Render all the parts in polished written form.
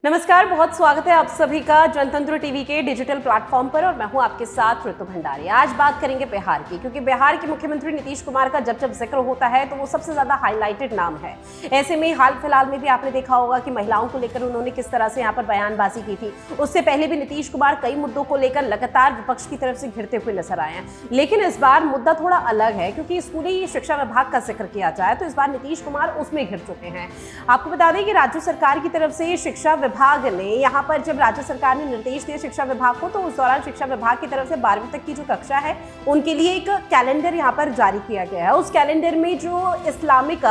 नमस्कार, बहुत स्वागत है आप सभी का जनतंत्र टीवी के डिजिटल प्लेटफॉर्म पर और मैं हूं आपके साथ ऋतु भंडारी। आज बात करेंगे बिहार की, क्योंकि बिहार के मुख्यमंत्री नीतीश कुमार का जब जब जिक्र होता है तो वो सबसे ज्यादा हाईलाइटेड नाम है। ऐसे में हाल फिलहाल में भी आपने देखा होगा कि महिलाओं को लेकर उन्होंने किस तरह से यहाँ पर बयानबाजी की थी। उससे पहले भी नीतीश कुमार कई मुद्दों को लेकर लगातार विपक्ष की तरफ से घिरते हुए नजर आए हैं, लेकिन इस बार मुद्दा थोड़ा अलग है, क्योंकि स्कूली शिक्षा विभाग का जिक्र किया जाए तो इस बार नीतीश कुमार उसमें घिर चुके हैं। आपको बता दें कि राज्य सरकार की तरफ से शिक्षा विभाग ने यहाँ पर जब राज्य सरकार ने निर्देश दिए शिक्षा विभाग को, तो उस दौरान शिक्षा विभाग की तरफ से 12वीं तक की जो कक्षा है उनके लिए एक कैलेंडर यहाँ पर जारी किया गया है। उस कैलेंडर में जो इस्लामिक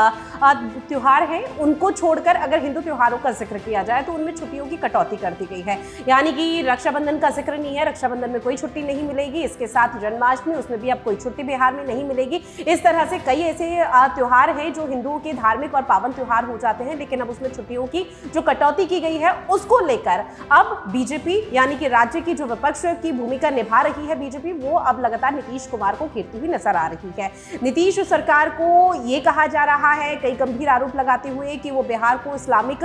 त्योहार है उनको छोड़कर अगर हिंदू त्योहारों का जिक्र किया जाए तो उनमें छुट्टियों की कटौती कर दी गई है। यानी कि रक्षाबंधन का जिक्र नहीं है, रक्षाबंधन में कोई छुट्टी नहीं मिलेगी। इसके साथ जन्माष्टमी, उसमें भी अब कोई छुट्टी बिहार में नहीं मिलेगी। इस तरह से कई ऐसे त्योहार हैं जो हिंदुओं के धार्मिक और पावन त्योहार हो जाते हैं, लेकिन अब उसमें छुट्टियों की जो कटौती की गई है उसको लेकर अब बीजेपी यानी कि राज्य की जो विपक्ष की भूमिका निभा रही है बीजेपी, वो अब लगातार नीतीश कुमार को घेरती हुई नजर आ रही है। नीतीश सरकार को ये कहा जा रहा है, कई गंभीर आरोप लगाते हुए, कि वो बिहार को इस्लामिक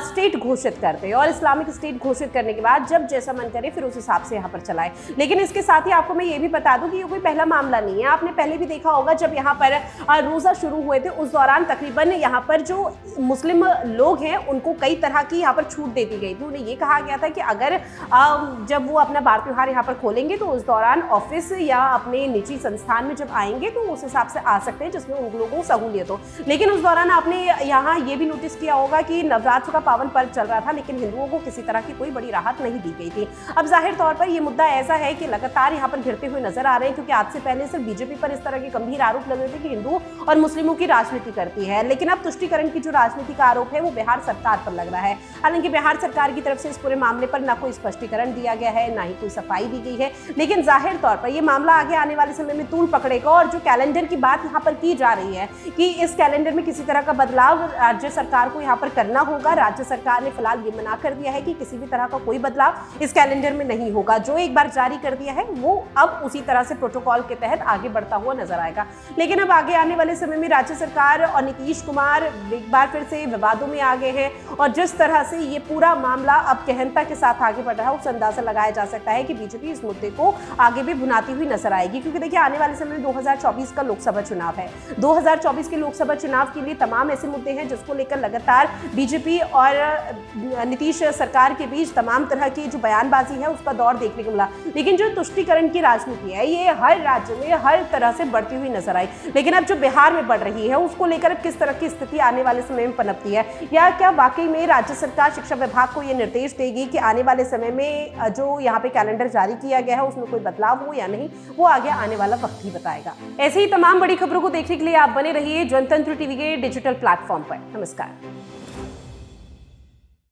स्टेट घोषित कर दे और इस्लामिक स्टेट घोषित करने के बाद जब जैसा मन करे फिर उस हिसाब से यहाँ पर चलाए। लेकिन इसके साथ ही आपको मैं ये भी बता दूं कि ये कोई पहला मामला नहीं है। आपने पहले भी देखा होगा जब यहाँ पर रोजा शुरू हुए थे उस दौरान तकरीबन यहाँ पर जो मुस्लिम लोग हैं उनको कई तरह की यहाँ पर छूट दे दी गई थी। उन्हें ये कहा गया था कि अगर जब वो अपना बार त्योहार यहाँ पर खोलेंगे तो उस दौरान ऑफिस या अपने निजी संस्थान में जब आएंगे तो उस हिसाब से आ सकते हैं जिसमें उन लोगों को सहूलियत हो। लेकिन उस दौरान आपने यहाँ ये भी नोटिस किया होगा कि नवरात्र का पावन पर्व चल रहा था, लेकिन हिंदुओं को किसी तरह की कोई बड़ी राहत नहीं दी गई थी। अब जाहिर तौर पर यह मुद्दा ऐसा है कि लगातार यहाँ पर घिरते हुए नजर आ रहे हैं, क्योंकि आज से पहले सिर्फ बीजेपी पर इस तरह के गंभीर आरोप लग रहे थे कि हिंदुओं और मुस्लिमों की राजनीति करती है, लेकिन अब तुष्टीकरण की जो राजनीति का आरोप है वो बिहार सरकार पर लग रहा है। हालांकि बिहार सरकार की तरफ से इस पूरे मामले पर ना कोई स्पष्टीकरण दिया गया है, ना ही कोई सफाई दी गई है, लेकिन जाहिर तौर पर यह मामला आगे आने वाले समय में तूल पकड़ेगा। और जो कैलेंडर की बात यहाँ पर की जा रही है कि इस कैलेंडर में किसी तरह का बदलाव राज्य सरकार को यहाँ पर करना होगा, राज्य सरकार ने फिलहाल ये मना कर दिया है कि किसी भी तरह का कोई बदलाव इस कैलेंडर में नहीं होगा। जो एक बार जारी कर दिया है वो अब उसी तरह से प्रोटोकॉल के तहत आगे बढ़ता हुआ नजर आएगा। लेकिन अब आगे आने वाले समय में राज्य सरकार और नीतीश कुमार एक बार फिर से विवादों में आ गए हैं, और जिस तरह से ये पूरा मामला अब गहनता के साथ आगे बढ़ रहा है, उस अंदाजा लगाया जा सकता है कि बीजेपी इस मुद्दे को आगे भी भुनाती हुई नजर आएगी। क्योंकि देखिए, आने वाले समय में 2024 का लोकसभा चुनाव है। 2024 के लोकसभा चुनाव के लिए तमाम ऐसे मुद्दे हैं जिसको लेकर लगातार बीजेपी और नीतीश सरकार के बीच तमाम तरह की जो बयानबाजी है उसका दौर देखने को मिला। लेकिन जो तुष्टीकरण की राजनीति है ये हर राज्य में हर तरह से बढ़ती हुई नजर आई, लेकिन अब जो बिहार में बढ़ रही है उसको लेकर किस तरह की स्थिति आने वाले समय में पनपती है, या क्या वाकई में राज्य सरकार शिक्षा विभाग को यह निर्देश देगी कि आने वाले समय में जो यहाँ पे कैलेंडर जारी किया गया है उसमें कोई बदलाव हो या नहीं, वो आगे आने वाला वक्त ही बताएगा। ऐसे ही तमाम बड़ी खबरों को देखने के लिए आप बने रहिए जनतंत्र टीवी के डिजिटल प्लेटफॉर्म पर। नमस्कार।